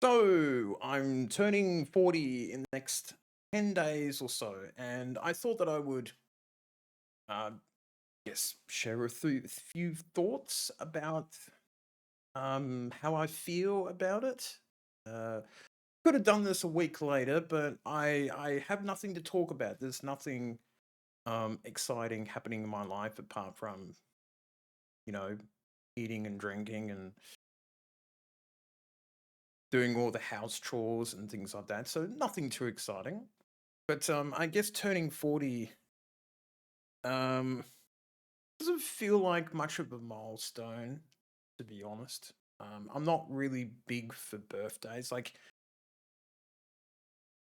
So I'm turning 40 in the next 10 days or so, and I thought that I would, uh, share few thoughts about how I feel about it. Uh, could have done this a week later, but I have nothing to talk about. There's nothing exciting happening in my life apart from you know eating and drinking and doing all the house chores and things like that. So nothing too exciting. But I guess turning 40 um, doesn't feel like much of a milestone, to be honest. I'm not really big for birthdays. Like,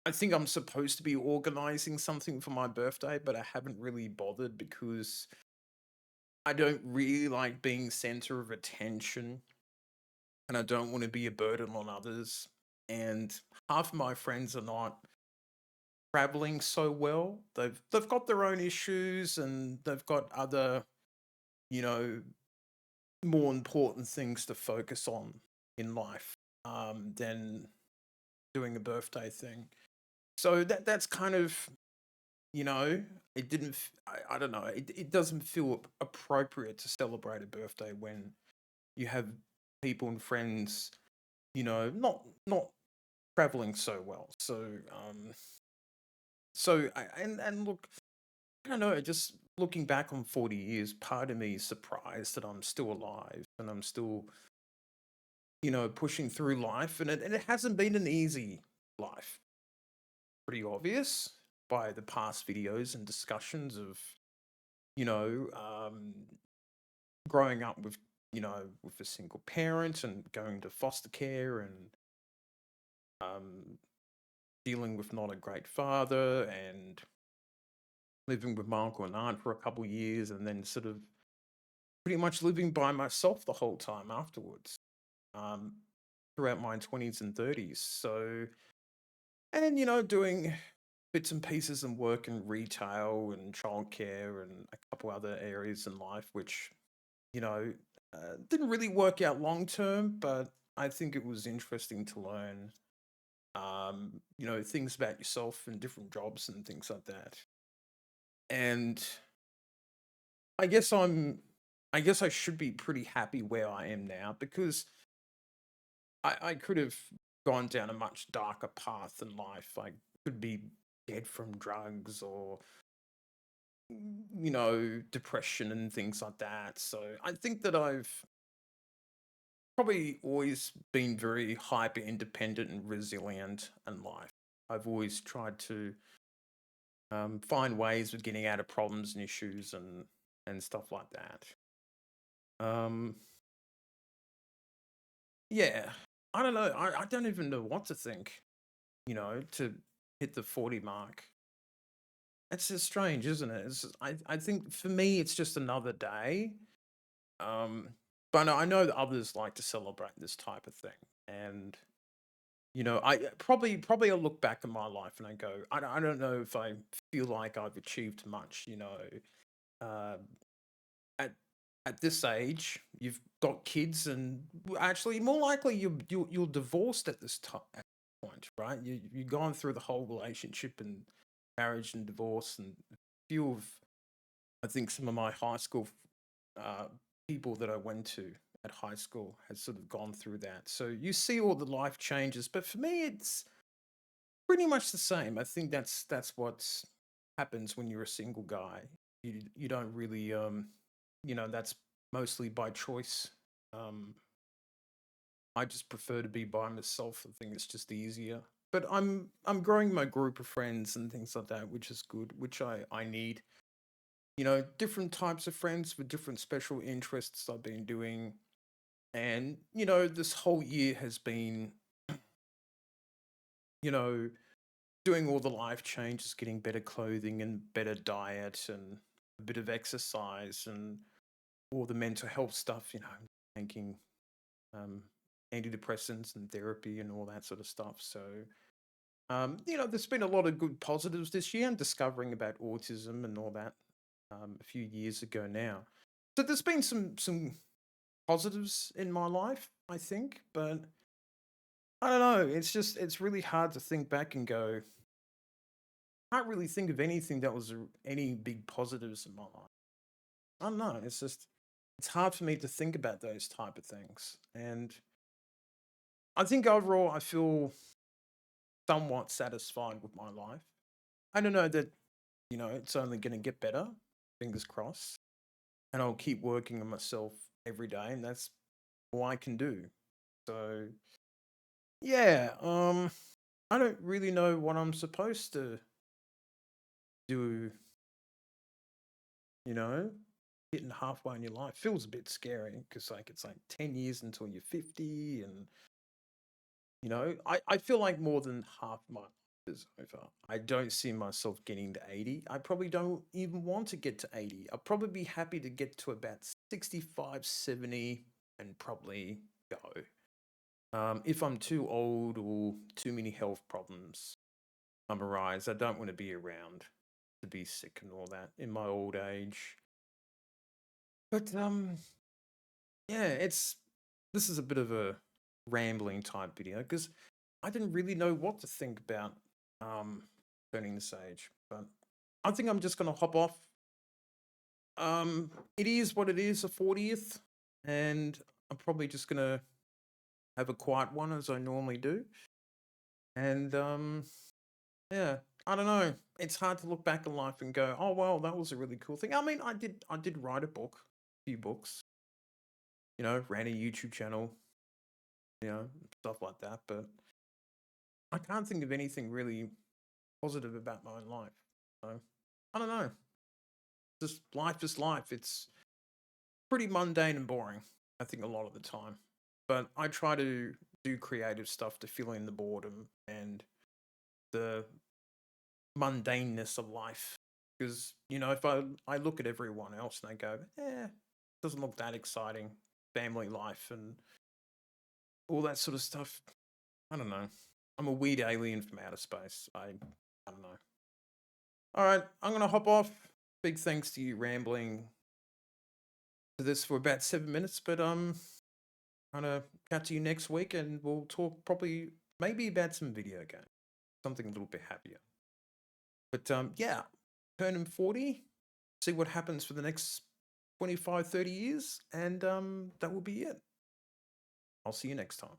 I think I'm supposed to be organizing something for my birthday, but I haven't really bothered because I don't really like being center of attention and I don't want to be a burden on others. And half of my friends are not traveling so well. They've got their own issues and they've got other, you know, more important things to focus on in life than doing a birthday thing. So that's kind of it didn't. I don't know. It doesn't feel appropriate to celebrate a birthday when you have people and friends, not traveling so well. And look, I don't know. Just looking back on 40 years, part of me is surprised that I'm still alive and I'm still pushing through life, and it hasn't been an easy life. Pretty obvious by the past videos and discussions of, you know, um, growing up with a single parent and going to foster care and um, dealing with not a great father and living with my uncle and aunt for a couple of years and then sort of pretty much living by myself the whole time afterwards, um, throughout my 20s and 30s. So, and doing bits and pieces and work in retail and childcare and a couple other areas in life, which you know didn't really work out long term, but I think it was interesting to learn, things about yourself and different jobs and things like that. And I guess I'm, I guess I should be pretty happy where I am now because I could have gone down a much darker path in life. I could be dead from drugs or depression and things like that. So I think that I've probably always been very hyper independent and resilient in life. I've always tried to find ways of getting out of problems and issues and stuff like that. Um, yeah, I don't know. I don't even know what to think. To hit the 40 mark. It's just strange, isn't it? I think for me, it's just another day. Um, but I know that others like to celebrate this type of thing, and I probably I'll look back at my life and I go, I don't know if I feel like I've achieved much. Uh, at at this age, you've got kids, and actually, more likely you're divorced at this time at this point, right? You've gone through the whole relationship and marriage and divorce, and a few of I think some of my high school uh, people that I went to at high school has sort of gone through that. So you see all the life changes, but for me, it's pretty much the same. I think that's what happens when you're a single guy. You don't really that's mostly by choice. Um, I just prefer to be by myself. I think it's just easier. But I'm growing my group of friends and things like that, which is good, which I need. Different types of friends with different special interests I've been doing. And, this whole year has been, you know, doing all the life changes, getting better clothing and better diet and a bit of exercise and all the mental health stuff, taking um, antidepressants and therapy and all that sort of stuff. So, there's been a lot of good positives this year and discovering about autism and all that a few years ago now. So there's been some positives in my life, I think, but I don't know. It's really hard to think back and go, can't really think of anything that was any big positives in my life. I don't know. It's hard for me to think about those type of things. And I think overall, I feel somewhat satisfied with my life. I don't know that, it's only going to get better, fingers crossed. And I'll keep working on myself every day. And that's all I can do. So, yeah, I don't really know what I'm supposed to do, you know, hitting halfway in your life feels a bit scary because it's like 10 years until you're 50. And, I feel like more than half my life is over. I don't see myself getting to 80. I probably don't even want to get to 80. I'll probably be happy to get to about 65, 70 and probably go. If I'm too old or too many health problems arise, I don't want to be around to be sick and all that in my old age. But yeah, this is a bit of a rambling type video because I didn't really know what to think about um turning this age. But I think I'm just gonna hop off. It is what it is, a 40th, and I'm probably just gonna have a quiet one as I normally do. And yeah, I don't know. It's hard to look back in life and go, "Oh well, that was a really cool thing." I mean, I did write a book, a few books, ran a YouTube channel, stuff like that. But I can't think of anything really positive about my own life. So I don't know. Just life is life. It's pretty mundane and boring, I think, a lot of the time. But I try to do creative stuff to fill in the boredom and the mundaneness of life. Because, if I look at everyone else and I go, doesn't look that exciting, family life and all that sort of stuff. I don't know. I'm a weird alien from outer space. I don't know. All right, I'm gonna hop off. Big thanks to you rambling to this for about 7 minutes, but gonna catch you next week, and we'll talk probably maybe about some video games, something a little bit happier. But yeah, turning 40, see what happens for the next 25, 30 years, and that will be it. I'll see you next time.